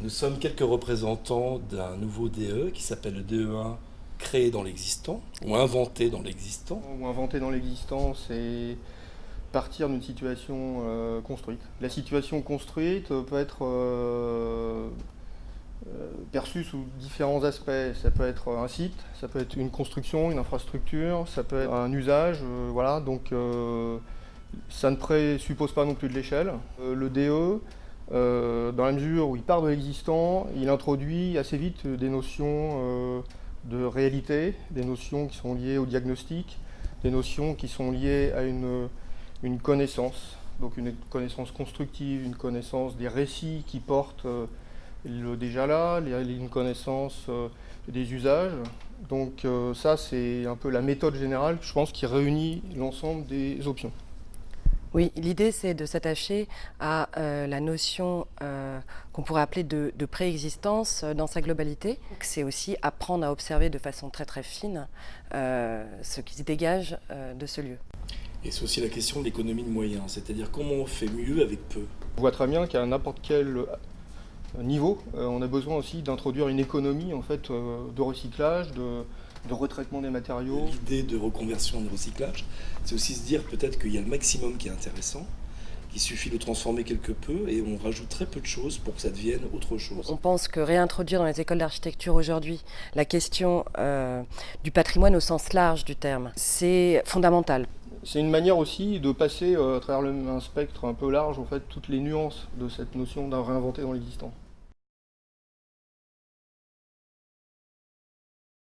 Nous sommes quelques représentants d'un nouveau DE qui s'appelle le DE1 créé dans l'existant ou inventé dans l'existant. Ou inventer dans l'existant, c'est partir d'une situation construite. La situation construite peut être perçue sous différents aspects. Ça peut être un site, ça peut être une construction, une infrastructure, ça peut être un usage. Voilà, donc ça ne présuppose pas non plus de l'échelle. Le DE, dans la mesure où il part de l'existant, il introduit assez vite des notions de réalité, des notions qui sont liées au diagnostic, des notions qui sont liées à une connaissance, donc une connaissance constructive, une connaissance des récits qui portent le déjà là, une connaissance des usages. Donc ça, c'est un peu la méthode générale, je pense, qui réunit l'ensemble des options. Oui, l'idée c'est de s'attacher à la notion qu'on pourrait appeler de préexistence dans sa globalité. C'est aussi apprendre à observer de façon très très fine ce qui se dégage de ce lieu. Et c'est aussi la question de l'économie de moyens, c'est-à-dire comment on fait mieux avec peu. On voit très bien qu'à n'importe quel niveau, on a besoin aussi d'introduire une économie en fait, de recyclage, de retraitement des matériaux. L'idée de reconversion et de recyclage, c'est aussi se dire peut-être qu'il y a le maximum qui est intéressant, qu'il suffit de transformer quelque peu et on rajoute très peu de choses pour que ça devienne autre chose. On pense que réintroduire dans les écoles d'architecture aujourd'hui la question du patrimoine au sens large du terme, c'est fondamental. C'est une manière aussi de passer à travers un spectre un peu large, en fait, toutes les nuances de cette notion d'un réinventer dans l'existant.